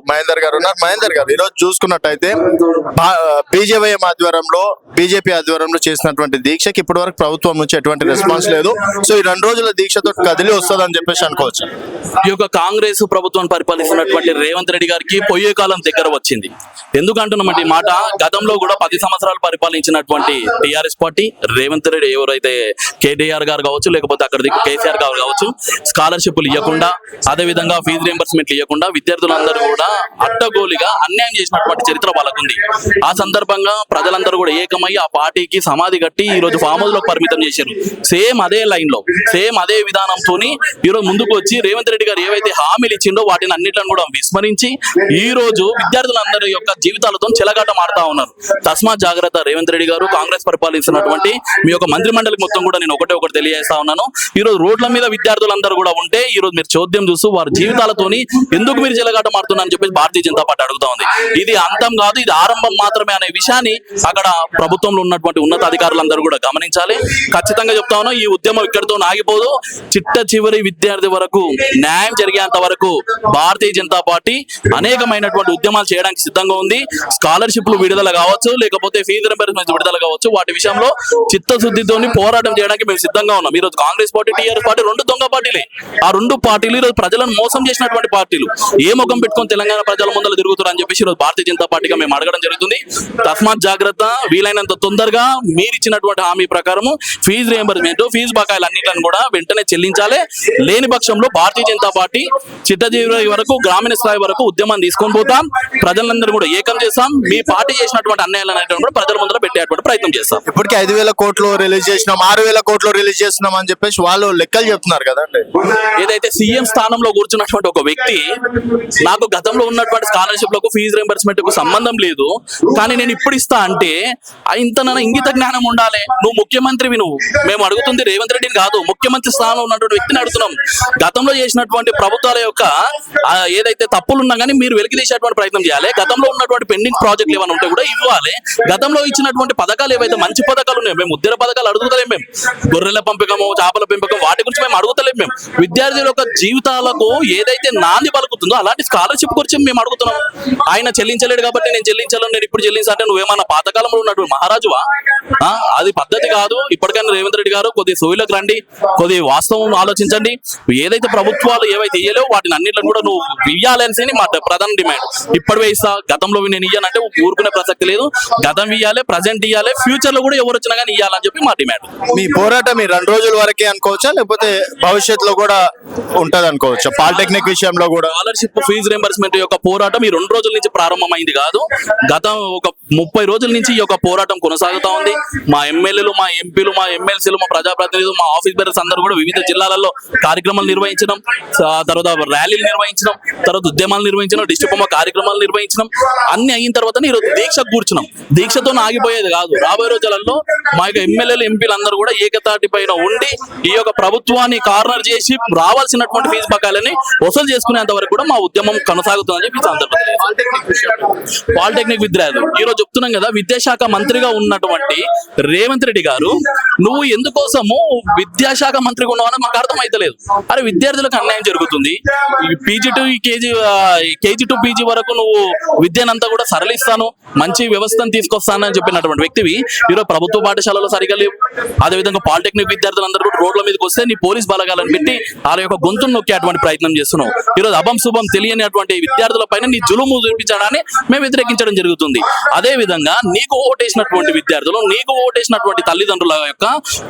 మహేందర్ గారు ఉన్నారు. మహేందర్ గారు, ఈరోజు చూసుకున్నట్టయితే బీజేవైఎం ఆధ్వర్యంలో బీజేపీ ఆధ్వర్యంలో చేసినటువంటి దీక్షకి ఇప్పటి వరకు ప్రభుత్వం నుంచి ఎటువంటి రెస్పాన్స్ లేదు. సో ఈ 2 రోజుల దీక్షతో కదిలి వస్తుందని చెప్పేసి అనుకోవచ్చు. ఈ యొక్క కాంగ్రెస్ ప్రభుత్వం పరిపాలిస్తున్నటువంటి రేవంత్ రెడ్డి గారికి పోయే కాలం దగ్గర వచ్చింది. ఎందుకంటున్నామంటే ఈ మాట, గతంలో కూడా 10 సంవత్సరాలు పరిపాలించినటువంటి టీఆర్ఎస్ పార్టీ, రేవంత్ రెడ్డి ఎవరైతే కేటీఆర్ గారు కావచ్చు, లేకపోతే అక్కడ కేసీఆర్ గారు కావచ్చు, స్కాలర్షిప్లు ఇవ్వకుండా, అదేవిధంగా ఫీజు రియంబర్స్మెంట్లు ఇవ్వకుండా విద్యార్థులందరూ కూడా అడ్డగోలిగా అన్యాయం చేసినటువంటి చరిత్ర వాళ్ళకుంది. ఆ సందర్భంగా ప్రజలందరూ కూడా ఏకమై ఆ పార్టీకి సమాధి కట్టి ఈ రోజు ఫామ్ హౌస్ లో పరిమితం చేశారు. సేమ్ అదే లైన్ లో, సేమ్ అదే విధానంతో ఈ రోజు ముందుకు వచ్చి రేవంత్ రెడ్డి గారు ఏవైతే హామీలు ఇచ్చిండో వాటిని అన్నిటిని కూడా విస్మరించి ఈ రోజు విద్యార్థులందరి యొక్క జీవితాలతో చెలగాటం ఆడుతా ఉన్నారు. తస్మాత్ జాగ్రత్త రేవంత్ రెడ్డి గారు, కాంగ్రెస్ పరిపాలిస్తున్నటువంటి మీ యొక్క మంత్రి మండలికి మొత్తం కూడా నేను ఒకటి తెలియజేస్తా ఉన్నాను. ఈ రోజు రోడ్ల మీద విద్యార్థులందరూ కూడా ఉంటే ఈ రోజు మీరు చోద్యం చూస్తూ వారి జీవితాలతోని ఎందుకు మీరు చెలగాటం ఆడుతున్నారని చెప్పేసి భారతీయ జనతా పార్టీ అడుగుతా ఉంది. ఇది అంతం కాదు, ఇది ఆరంభం మాత్రమే అనే విషయాన్ని అక్కడ ప్రభుత్వంలో ఉన్నటువంటి ఉన్నతాధికారులందరూ కూడా గమనించాలి. ఖచ్చితంగా చెప్తా ఉన్నాం, ఈ ఉద్యమం ఇక్కడితో ఆగిపోదు. చిట్ట చివరి విద్యార్థి వరకు న్యాయం జరిగేంత వరకు భారతీయ జనతా పార్టీ అనేకమైనటువంటి ఉద్యమాలు చేయడానికి సిద్ధంగా ఉంది. స్కాలర్షిప్లు విడుదల కావచ్చు, లేకపోతే ఫీజు రింబర్స్మెంట్ విడుదల కావచ్చు, వాటి విషయంలో చిత్తశుద్ధితో పోరాటం చేయడానికి మేము సిద్ధంగా ఉన్నాం. ఈ రోజు కాంగ్రెస్ పార్టీ, టీఆర్ఎస్ పార్టీ 2 దొంగ పార్టీలే. ఆ 2 పార్టీలు ఈ రోజు ప్రజలను మోసం చేసినటువంటి పార్టీలు. ఏ ముఖం పెట్టుకొని తెలంగాణ ప్రజల ముందర తిరుగుతారు అని చెప్పేసి ఈ రోజు భారతీయ జనతా పార్టీగా మేము అడగడం జరుగుతుంది. తస్మాత్ జాగ్రత్త, వీలైనంత తొందరగా మీరు ఇచ్చినటువంటి హామీ ప్రకారం ఫీజు రియంబర్స్మెంట్, ఫీజు బకాయిలు అన్నింటిని కూడా వెంటనే చెల్లించాలి. లేని పక్షంలో భారతీయ జనతా పార్టీ చిట్టజీవి వరకు, గ్రామీణ స్థాయి వరకు ఉద్యమాన్ని తీసుకొని పోతాం. ప్రజలందరూ కూడా ఏకం చేస్తాం. మీ పార్టీ చేసినటువంటి అన్యాయాలు అనేటువంటి కూడా ప్రజల ముందర పెట్టేటువంటి ప్రయత్నం చేస్తాం. ఇప్పటికే 5,000 కోట్లు రిలీజ్ చేసినాం, 6,000 కోట్లు రిలీజ్ చేస్తున్నాం అని చెప్పేసి వాళ్ళు లెక్కలు చెప్తున్నారు కదండి. ఏదైతే సీఎం స్థానంలో కూర్చున్నటువంటి ఒక వ్యక్తి, నాకు గతంలో ఉన్నటువంటి స్కాలర్షిప్లకు, ఫీజు రింబర్స్మెంట్ కు సంబంధం లేదు, కానీ నేను ఇప్పుడు ఇస్తా అంటే ఇంతనైనా ఇంగిత జ్ఞానం ఉండాలి. నువ్వు ముఖ్యమంత్రివి, మేము అడుగుతుంది రేవంత్ రెడ్డిని కాదు, ముఖ్యమంత్రి స్థానంలో ఉన్నటువంటి వ్యక్తిని అడుగుతున్నాం. గతంలో చేసినటువంటి ప్రభుత్వాల యొక్క ఏదైతే తప్పులు ఉన్నా కానీ మీరు వెలికి తీసేటువంటి ప్రయత్నం చేయాలి. గతంలో ఉన్నటువంటి పెండింగ్ ప్రాజెక్టులు ఏమైనా ఉంటే కూడా ఇవ్వాలి. గతంలో ఇచ్చినటువంటి పథకాలు ఏవైతే మంచి పథకాలు ఉన్నాయో, మేము ఉద్యోగ పథకాలు అడుగుతలేం, మేము గొర్రెల పెంపకము, చేపల పెంపకం వాటి గురించి మేము అడుగుతలేం. మేము విద్యార్థుల యొక్క జీవితాలకు ఏదైతే నాంది పలుకుతుందో అలాంటి స్కాలర్షిప్ గురించి మేము అడుగుతున్నాం. ఆయన చెల్లించలేడు కాబట్టి నేను చెల్లించాలను, నేను ఇప్పుడు చెల్లించాలంటే నువ్వేమన్నా పాతకాలంలో ఉన్నటువంటి మహారాజువా? అది పద్ధతి కాదు. ఇప్పటికైనా రేవంత్ రెడ్డి గారు కొద్ది సోయిలోకి రండి, కొద్ది వాస్తవం ఆలోచించండి. ఏదైతే ప్రభుత్వాలు ఏవైతే ఇయ్యలేవు వాటిని అన్నింటిని కూడా నువ్వు ఇయ్యాలని మా ప్రధాన డిమాండ్. ఇప్పటివే ఇస్తా, గతంలో నేను ఇయ్యానంటే ఊరుకునే ప్రసక్తి లేదు. గతం ఇయ్యాలి, ప్రజెంట్ ఇయ్యాలి, ఫ్యూచర్ లో కూడా ఎవరు వచ్చినా కానీ ఇయ్యాలని చెప్పి మా డిమాండ్. మీ పోరాటం ఈ 2 రోజుల వరకే అనుకోవచ్చా, లేకపోతే భవిష్యత్తులో కూడా ఉంటది అనుకోవచ్చా? పాలిటెక్నిక్ విషయంలో కూడా స్కాలర్షిప్, ఫీజు రింబర్స్మెంట్ యొక్క పోరాటం ఈ 2 రోజుల నుంచి ప్రారంభమైంది కాదు. గతం ఒక 30 రోజుల నుంచి ఈ యొక్క పోరాటం కొనసాగుతా ఉంది. మా ఎమ్మెల్యేలు, మా ఎంపీలు, మా ఎమ్మెల్సీలు, మా ప్రజాప్రతినిధులు, మా ఆఫీస్ బేరర్స్ అందరూ కూడా వివిధ జిల్లాలలో కార్యక్రమాలు నిర్వహించడం, తర్వాత ర్యాలీలు నిర్వహించడం, తర్వాత ఉద్యమాలు నిర్వహించడం, డిస్ట్రిక్ట్ కార్యక్రమాలు నిర్వహించడం అన్ని అయిన తర్వాత ఈరోజు దీక్షకు కూర్చున్నాం. దీక్షతో ఆగిపోయేది కాదు. రాబోయే రోజులలో మా యొక్క ఎమ్మెల్యేలు, ఎంపీలు అందరూ కూడా ఏకతాటి పైన ఉండి ఈ యొక్క ప్రభుత్వాన్ని కార్నర్ చేసి రావాల్సినటువంటి ఫీజు బకాయిలని వసూలు చేసుకునేంత వరకు కూడా మా ఉద్యమం కొనసాగుతుందని చెప్పి పాలిటెక్నిక్ విద్యార్థులు ఈ రోజు చెప్తున్నాం కదా, విద్యాశాఖ మంత్రిగా ఉన్నటువంటి రేవంత్ రెడ్డి గారు, నువ్వు ఎందుకోసము విద్యాశాఖ మంత్రిగా ఉన్నావని మాకు అర్థం అయితలేదు. అరే విద్యార్థులకు అన్యాయం జరుగుతుంది. PG to KG to PG వరకు నువ్వు విద్యనంతా కూడా సరళిస్తాను, మంచి వ్యవస్థను తీసుకొస్తానని చెప్పినటువంటి వ్యక్తివి ఈరోజు ప్రభుత్వ పాఠశాలలో సరిగా లేవు. అదేవిధంగా పాలిటెక్నిక్ విద్యార్థులందరూ కూడా రోడ్ల మీదకి వస్తే నీ పోలీస్ బలగాలను పెట్టి వాళ్ళ యొక్క గొంతును నొక్కేటువంటి ప్రయత్నం చేస్తున్నావు. ఈరోజు అభం శుభం తెలియనటువంటి విద్యార్థుల పైన నీ జులుము చూపించడాన్ని మేము వ్యతిరేకించడం జరుగుతుంది. అదే విధంగా నీకు ఓటేసినటువంటి విద్యార్థులు, నీకు ఓటేసినటువంటి తల్లిదండ్రుల యొక్క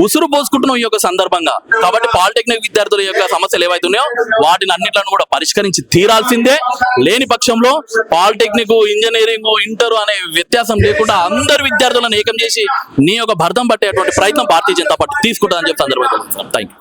ఉసురు పోసుకుంటున్నావు ఈ యొక్క సందర్భంగా. కాబట్టి పాలిటెక్నిక్ విద్యార్థుల యొక్క సమస్యలు ఏవైతే ఉన్నాయో వాటిని అన్నింటిని కూడా పరిష్కరించి తీరాల్సిందే. లేని పక్షంలో పాలిటెక్నిక్, ఇంజనీరింగ్, ఇంటర్ అనే వ్యత్యాసం లేకుండా అందరు విద్యార్థులను ఏకం చేసి నీ యొక్క భర్తం పట్టేటువంటి ప్రయత్నం భారతీయ జనతా పార్టీ తీసుకుంటుందని చెప్పి సందర్భంగా థ్యాంక్ యూ.